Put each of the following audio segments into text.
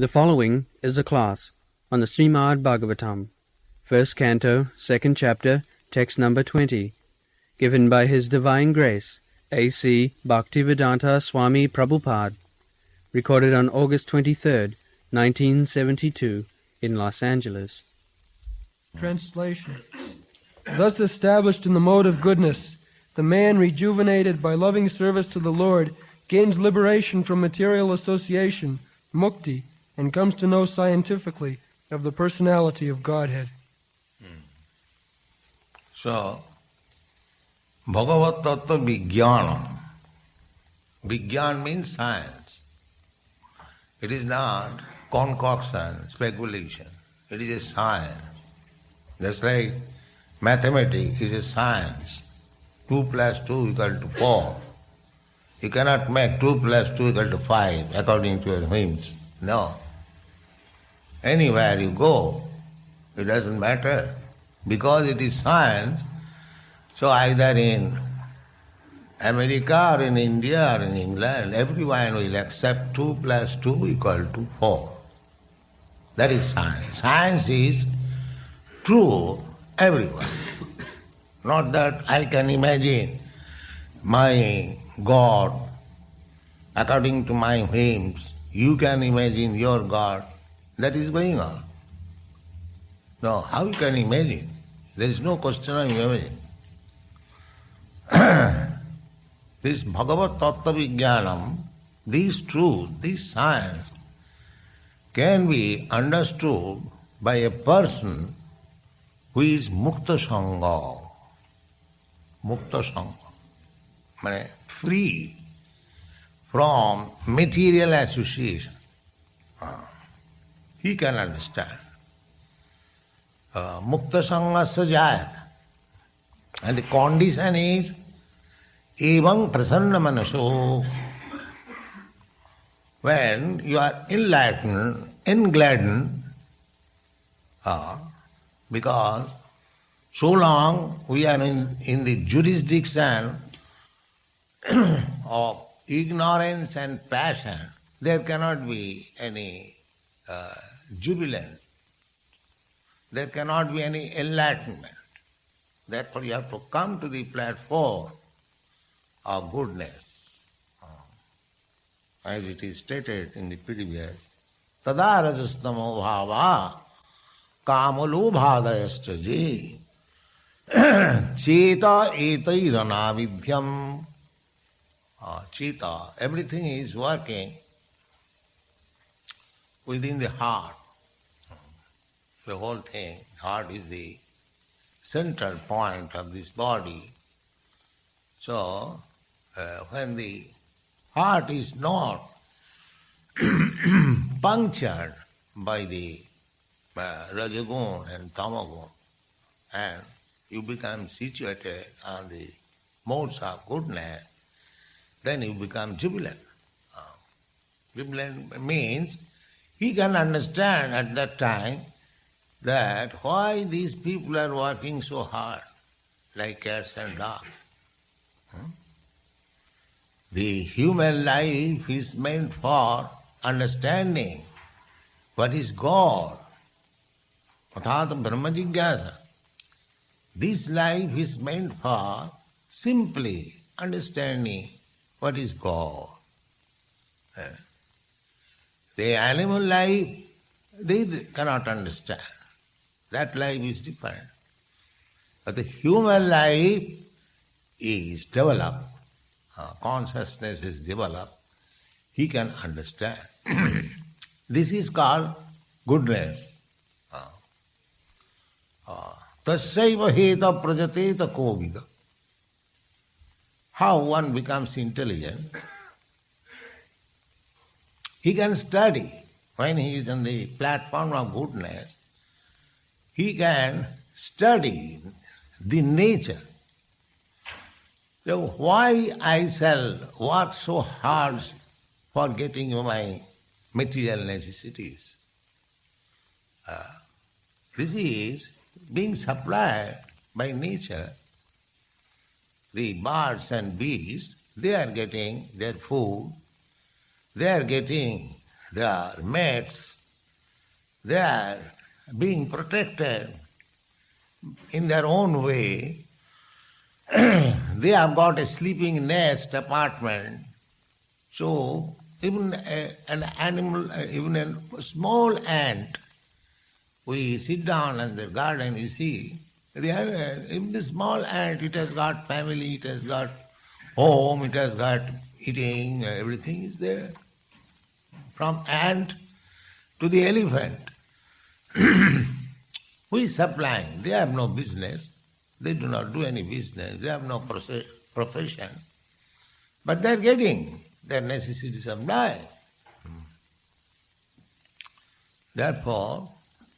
The following is a class on the Srimad Bhagavatam, first canto, second chapter, text number 20, given by His Divine Grace, A.C. Bhaktivedanta Swami Prabhupada, recorded on August 23rd, 1972, in Los Angeles. Translation. Thus established in the mode of goodness, the man rejuvenated by loving service to the Lord gains liberation from material association, mukti, and comes to know scientifically of the personality of Godhead. So, Bhagavat Tattva Vijnanam. Vijnan means science. It is not concoction, speculation. It is a science. Just like mathematics is a science. 2 plus 2 equal to 4. You cannot make 2 plus 2 equal to 5 according to your whims. No. Anywhere you go, it doesn't matter. Because it is science, so either in America or in India or in England, everyone will accept 2 plus 2 equal to 4. That is science. Science is true everywhere. Not that I can imagine my God according to my whims. You can imagine your God. That is going on. No, how you can imagine? There is no question of imagining. This Bhagavat Tattva Vijnanam, this truth, this science can be understood by a person who is mukta sangha. Mukta sangha, means free from material association. He can understand. Mukta sangha sajayat. And the condition is evam prasanna manaso. When you are enlightened, engladdened, because so long we are in the jurisdiction of ignorance and passion, there cannot be any jubilant. There cannot be any enlightenment. Therefore you have to come to the platform of goodness. As it is stated in the previous, tada rajastamo bhava kamalobhadayascha je cheta etairana vidyam. Cheta, everything is working within the heart. The whole thing, heart is the central point of this body. So, when the heart is not punctured by the rajagun and tamagun, and you become situated on the modes of goodness, then you become jubilant. Jubilant means he can understand at that time that why these people are working so hard, like cats and dogs. The human life is meant for understanding what is God. Athāta Brahma Jigyāsa. This life is meant for simply understanding what is God. The animal life, they cannot understand. That life is different. But the human life is developed, consciousness is developed, he can understand. This is called goodness. Tasyaiva heta prajateta kovida. How one becomes intelligent? He can study. When he is on the platform of goodness, he can study the nature. So why I shall work so hard for getting my material necessities? This is being supplied by nature. The birds and beasts, they are getting their food, they are getting their mates, they are being protected in their own way. They have got a sleeping nest apartment. So even an animal, even a small ant, we sit down in the garden, you see, even the small ant, it has got family, it has got home, it has got eating, everything is there. From ant to the elephant. Who is supplying? They have no business. They do not do any business. They have no profession. But they are getting their necessities of life. Therefore,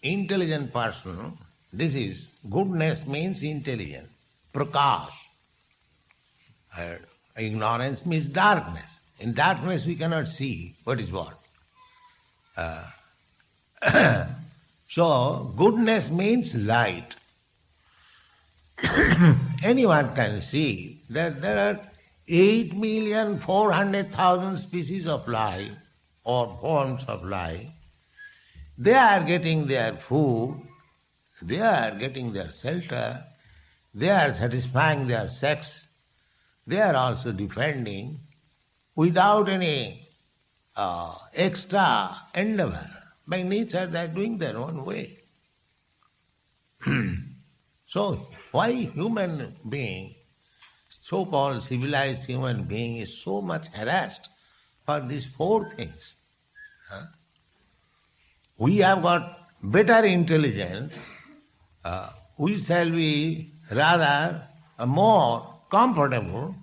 intelligent person, this is, goodness means intelligence, prakash. Ignorance means darkness. In darkness we cannot see what is what. So, goodness means light. Anyone can see that there are 8,400,000 species of life or forms of life. They are getting their food, they are getting their shelter, they are satisfying their sex, they are also defending without any extra endeavor. By nature they are doing their own way. So why human being, so-called civilized human being, is so much harassed for these four things? We have got better intelligence, we shall be rather more comfortable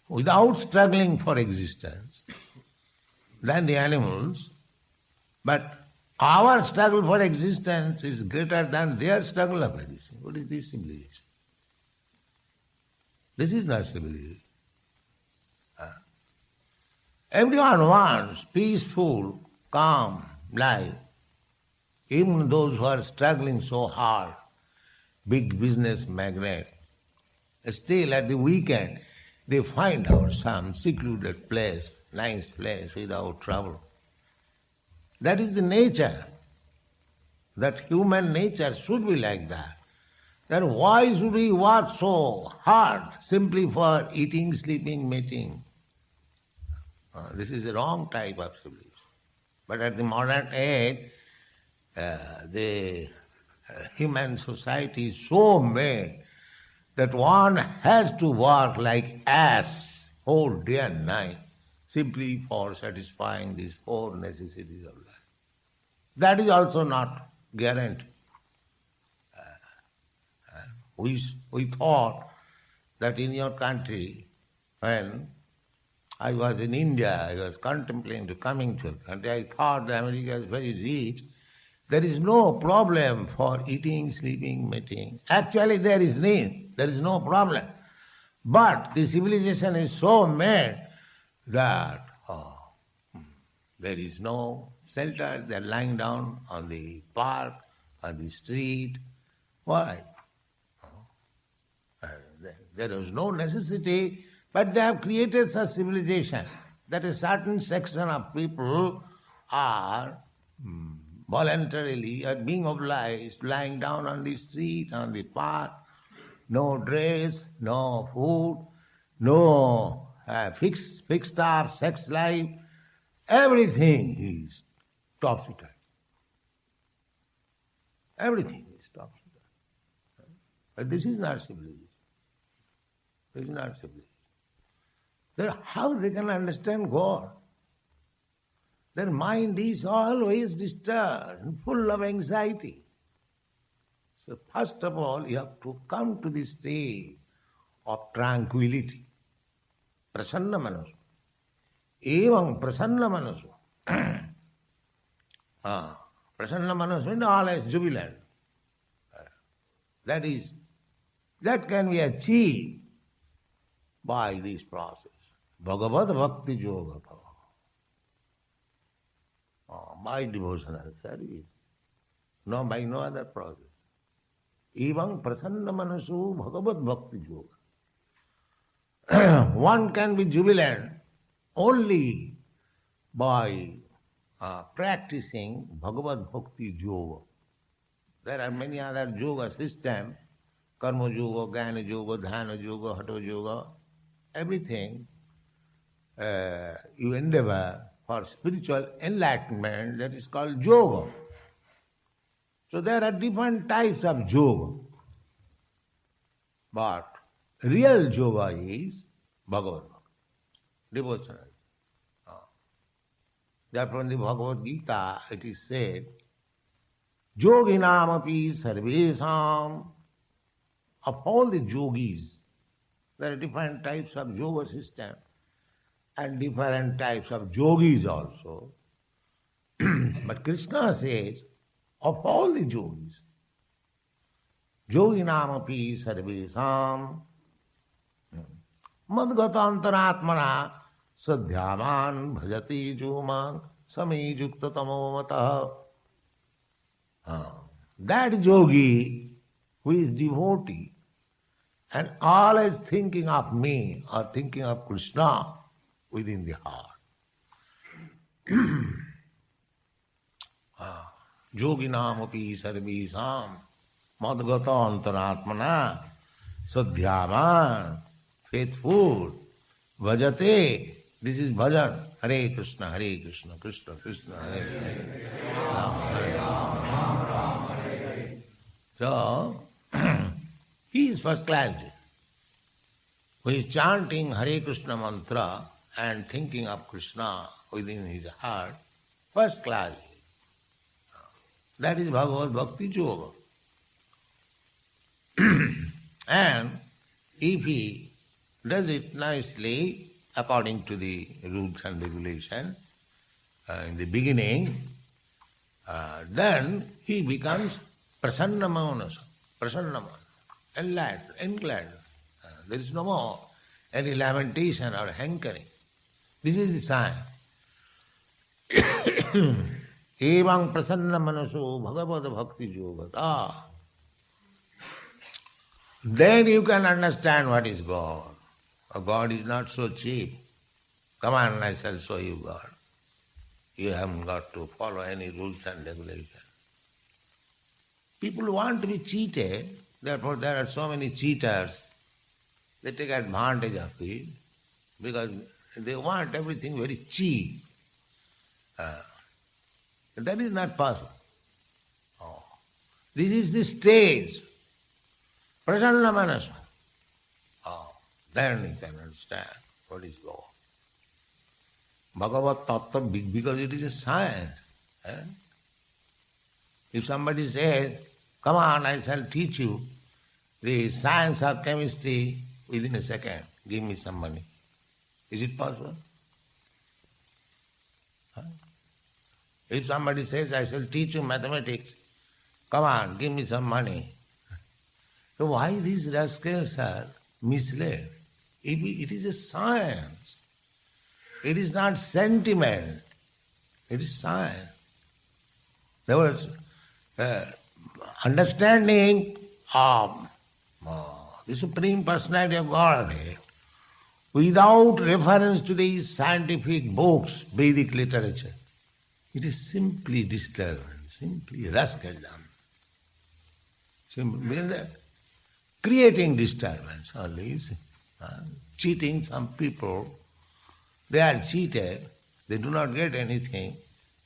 without struggling for existence than the animals. But our struggle for existence is greater than their struggle of existence. What is this civilization? This is not civilization. Everyone wants peaceful, calm life. Even those who are struggling so hard, big business magnate, still at the weekend they find out some secluded place, nice place without trouble. That is the nature. That human nature should be like that. Then why should we work so hard simply for eating, sleeping, mating? This is the wrong type of civilization. But at the modern age, the human society is so made that one has to work like ass whole day and night simply for satisfying these four necessities of life. That is also not guaranteed. We thought that in your country, when I was in India, I was contemplating to coming to the country, I thought that America is very rich. There is no problem for eating, sleeping, mating. Actually there is need, there is no problem. But the civilization is so made that there is no shelter, they are lying down on the park, on the street. Why? There is no necessity, but they have created such civilization that a certain section of people are voluntarily being obliged, lying down on the street, on the park, no dress, no food, no fixed up sex life, everything is topsy-turvy. Everything is topsy-turvy. But this is not civilization. This is not civilization. How they can understand God? Their mind is always disturbed and full of anxiety. So first of all, you have to come to the state of tranquility. Prasanna manasu. Evam prasanna manasu. Prasanna manasu means always jubilant. That can be achieved by this process. Bhagavad Bhakti Yoga. By devotional service. No, by no other process. Evam prasanna manasu Bhagavad Bhakti Yoga. One can be jubilant only by practicing Bhagavad Bhakti Yoga. There are many other yoga systems, Karma Yoga, Jnana Yoga, Dhyana Yoga, Hatha Yoga, everything you endeavor for spiritual enlightenment, that is called yoga. So there are different types of yoga. But real yoga is Bhagavad Bhakti, devotional. Therefore in the Bhagavad Gita it is said, Yoginam api sarvesam. Of all the yogis, there are different types of yoga system and different types of yogis also. But Krishna says, of all the yogis, Yoginam api sarvesam madgatantaratmana sadhyaman bhajati jumang sami yukta tamo matah. That yogi who is devotee and always thinking of me or thinking of Krishna within the heart. Yoginam api sarvesam madgata antaratmana sadhyaman, faithful, bhajate. This is bhajan. Hare Krishna, Krishna Krishna, Hare Hare, Rama Hare Rama. So, he is first class. Who is chanting Hare Krishna mantra and thinking of Krishna within his heart, first class. That is Bhagavad Bhakti Yoga. And if he does it nicely according to the rules and regulations in the beginning, then he becomes prasanna manasa, enlightened. There is no more any lamentation or hankering. This is the sign. Evang prasanna manaso bhagavad bhakti yogata. Then you can understand what is God. God is not so cheap. Come on, I shall show you God. You haven't got to follow any rules and regulations. People want to be cheated, therefore there are so many cheaters. They take advantage of it because they want everything very cheap. That is not possible. This is the stage. Prasanna manasa. Then you can understand what is God. Bhagavad Tattva, because it is a science. If somebody says, come on, I shall teach you the science of chemistry within a second, give me some money. Is it possible? If somebody says, I shall teach you mathematics, come on, give me some money. So why these rascals are misled? It is a science. It is not sentiment. It is science. There was understanding of the Supreme Personality of Godhead without reference to these scientific books, Vedic literature. It is simply disturbance, simply rascaldom. Simply creating disturbance only, cheating some people. They are cheated, they do not get anything,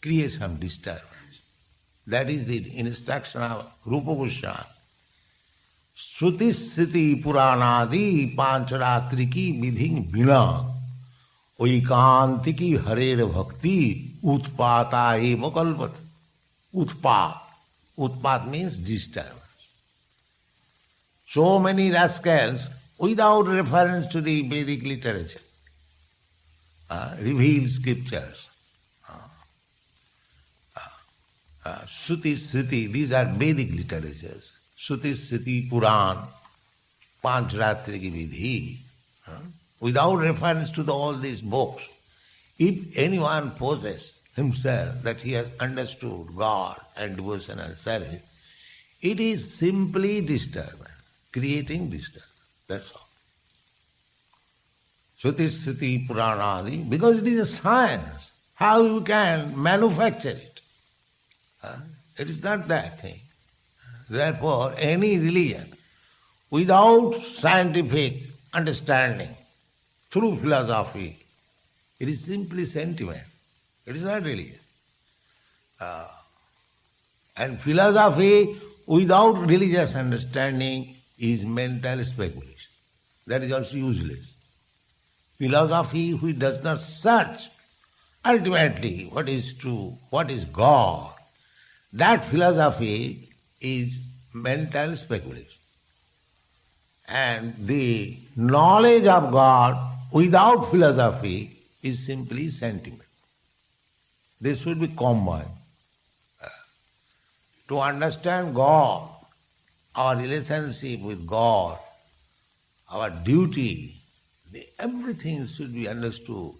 create some disturbance. That is the instruction of Rupa Goswami. Shruti Sriti Puranadi Pancharatriki Vidhi Bina Oikantiki Harer Bhakti Utpata eva kalpat. Utpat means disturbance. So many rascals, without reference to the Vedic literature, reveal scriptures. Shruti, Sriti, these are Vedic literatures. Shruti, Sriti, Puran, Panchratri ki Vidhi. Without reference to all these books. If anyone possesses himself that he has understood God and devotional service, it is simply disturbance, creating disturbance. That's all. Shruti, Sriti, Puranadi, because it is a science. how you can manufacture it. It is not that thing. Therefore, any religion without scientific understanding, through philosophy, it is simply sentiment. It is not religion. And philosophy without religious understanding is mental speculation. That is also useless. Philosophy which does not search ultimately what is true, what is God, that philosophy is mental speculation. And the knowledge of God without philosophy is simply sentiment. This should be combined. To understand God, our relationship with God, our duty, everything should be understood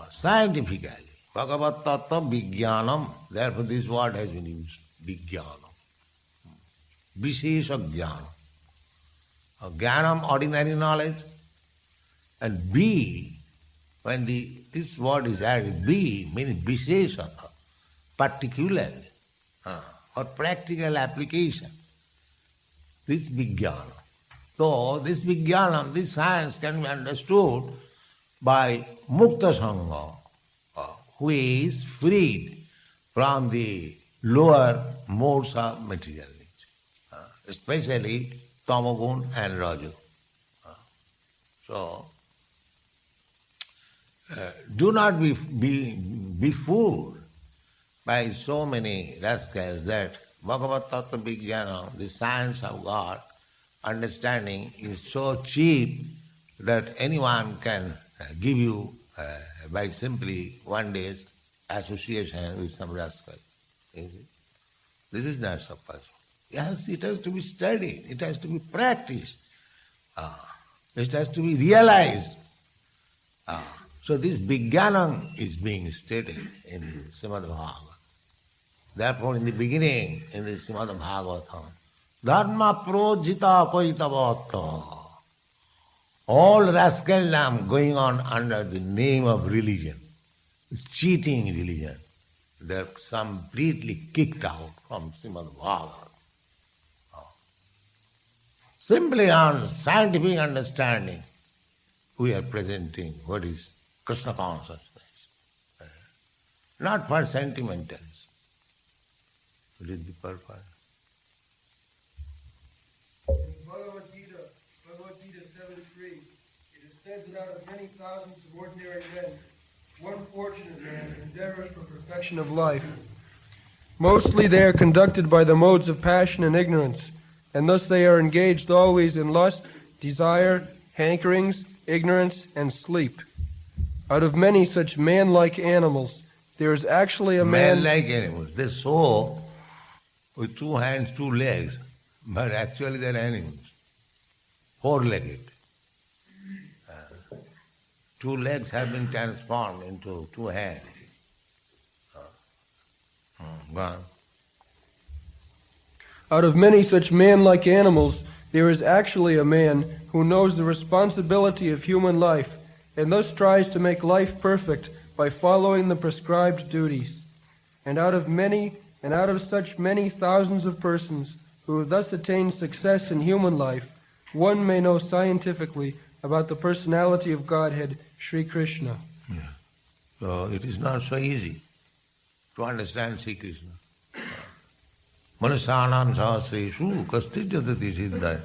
scientifically. Bhagavat Tattva Vijnanam, therefore this word has been used, Vijnanam. Vishesha Jnanam. Jnanam, ordinary knowledge, and B, when this word is added, B means Vishesha, particularly, or practical application. This Vijnanam. So this Vijnanam, this science can be understood by Mukta Sangha, who is freed from the lower modes of material nature, especially Tamagun and Raju. So, do not be fooled by so many rascals that Bhagavat Tattva Vijnana, the science of God, understanding is so cheap that anyone can give you by simply one day's association with some rascal. This is not so possible. Yes, it has to be studied, it has to be practiced, it has to be realized. So this Vijnanam is being stated in the Srimad Bhagavatam. Therefore, in the beginning, in the Srimad Bhagavatam, Dharma projita koitavata. All rascaldom going on under the name of religion, cheating religion, they are completely kicked out from Srimad Bhagavatam. Simply on scientific understanding, we are presenting what is Krishna consciousness, not for sentimentals. It is the purpose. Bhagavad Gita 7:3, it is said that out of many thousands of ordinary men, one fortunate man endeavors for perfection of life. Mostly they are conducted by the modes of passion and ignorance, and thus they are engaged always in lust, desire, hankerings, ignorance, and sleep. Out of many such man-like animals, there is actually a man... Man-like animals. They sow with 2 hands, 2 legs, but actually they are animals. 4-legged. 2 legs have been transformed into 2 hands. Go on. Out of many such man-like animals, there is actually a man who knows the responsibility of human life, and thus tries to make life perfect by following the prescribed duties. And out of such many thousands of persons who have thus attained success in human life, one may know scientifically about the personality of Godhead, Sri Krishna. Yeah. So it is not so easy to understand Sri Krishna. Manusyanam sahasreshu kastit jatati siddhaya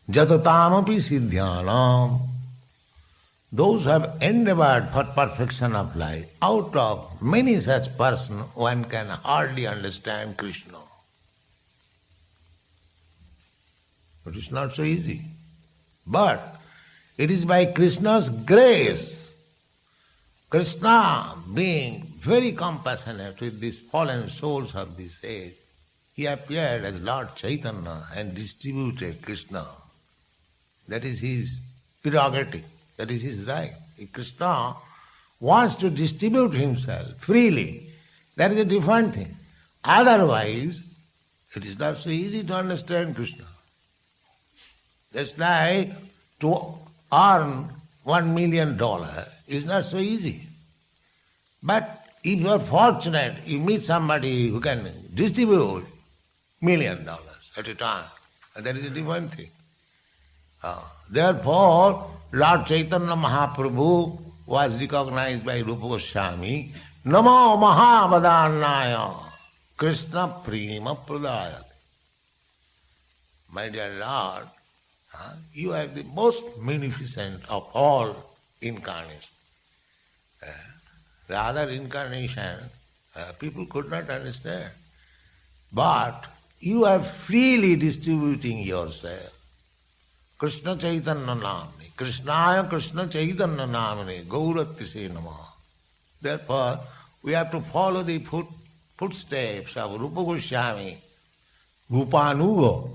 jatatamapi siddhyanam. Those who have endeavored for perfection of life, out of many such persons, one can hardly understand Krishna. It is not so easy. But it is by Krishna's grace, Krishna being very compassionate with these fallen souls of this age, he appeared as Lord Chaitanya and distributed Krishna. That is his prerogative. That is his right. If Krishna wants to distribute himself freely, that is a different thing. Otherwise, it is not so easy to understand Krishna. Just like to earn $1 million is not so easy. But if you are fortunate, you meet somebody who can distribute $1 million at a time, and that is a different thing. Therefore, Lord Chaitanya Mahaprabhu was recognized by Rupa Goswami, Namo Mahavadannaya Krishna Prema Pradayate. My dear Lord, you are the most magnificent of all incarnations. The other incarnation, people could not understand. But you are freely distributing yourself. Krishna Chaitanya Namani, Krishnaya Krishna Chaitanya Namani, Gauratise Namaha. Therefore, we have to follow the footsteps of Rupa Goswami, Rupanuga.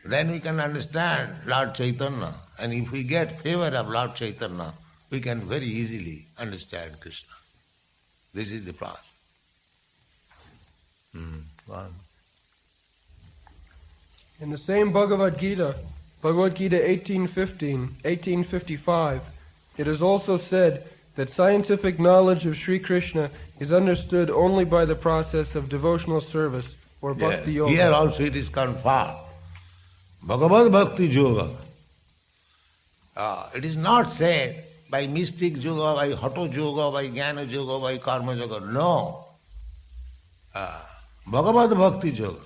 Then we can understand Lord Chaitanya. And if we get favor of Lord Chaitanya, we can very easily understand Krishna. This is the process. In the same Bhagavad Gita, Bhagavad Gita 1855, it is also said that scientific knowledge of Sri Krishna is understood only by the process of devotional service or bhakti yoga. Here also it is confirmed. Bhagavad Bhakti Yoga. It is not said by mystic yoga, by hatha yoga, by jnana yoga, by karma yoga. No. Bhagavad Bhakti Yoga.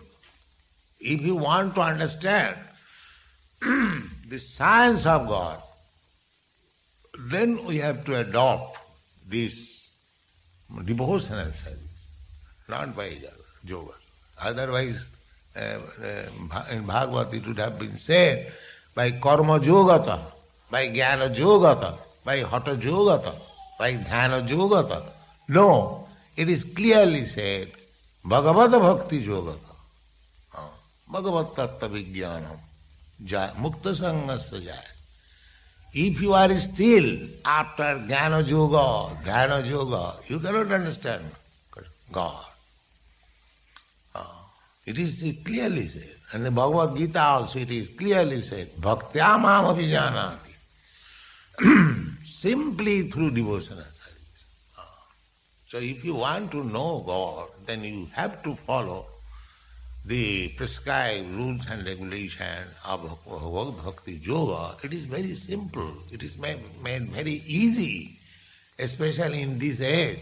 If you want to understand the science of God, then we have to adopt this devotional service, not by yoga. Otherwise, in Bhagavad it would have been said by karma yogata, by jnana yogata, by hatha yogata, by dhyana yogata. No, it is clearly said Bhagavad Bhakti Yogata. Bhagavad Tattva Vijnanam. Mukta Sangasya Jaya. If you are still after Jnana Yoga, you cannot understand God. It is clearly said. And the Bhagavad Gita also it is clearly said, Bhaktya Mam Abhijanati. Simply through devotional service. So if you want to know God, then you have to follow the prescribed rules and regulations of Bhagavad Bhakti Yoga. It is very simple. It is made very easy, especially in this age.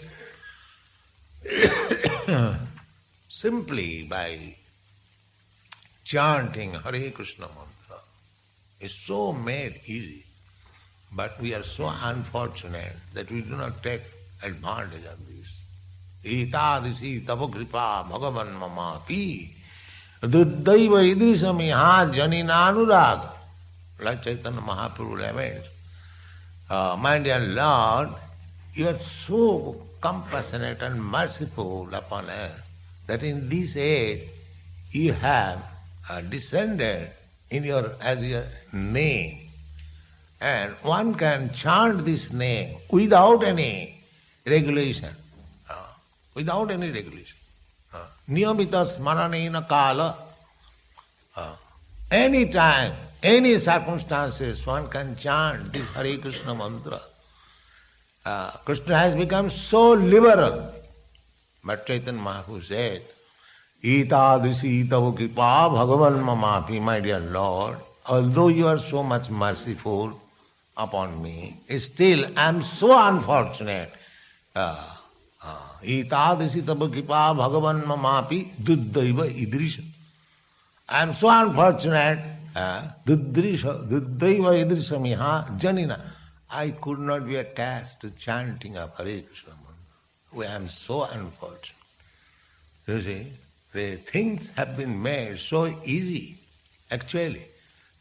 Simply by chanting Hare Krishna mantra is so made easy. But we are so unfortunate that we do not take advantage of this. Etadisi tava kripa bhagavan mamapi duddaiva idrisamiha janinanuraga. Like Chaitanya Mahaprabhu laments, my dear Lord, you are so compassionate and merciful upon us that in this age you have descended as your name. And one can chant this name without any regulation. Without any regulation. Niyamita smaranena kala. Any time, any circumstances, one can chant this Hare Krishna mantra. Krishna has become so liberal. But Chaitanya Mahaprabhu said, Etadrisi tava kripa bhagavan mamapi, my dear Lord, although you are so much merciful upon me, still I am so unfortunate. Etadrisi tava kripa bhagavan mamapi duddaiva idrisha. I am so unfortunate. Duddaiva idrisha miha janina. I could not be attached to chanting of Hare Krishna mantra. I am so unfortunate. You see, the things have been made so easy, actually.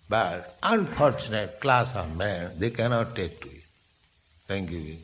But unfortunate class of men, they cannot take to it. Thank you.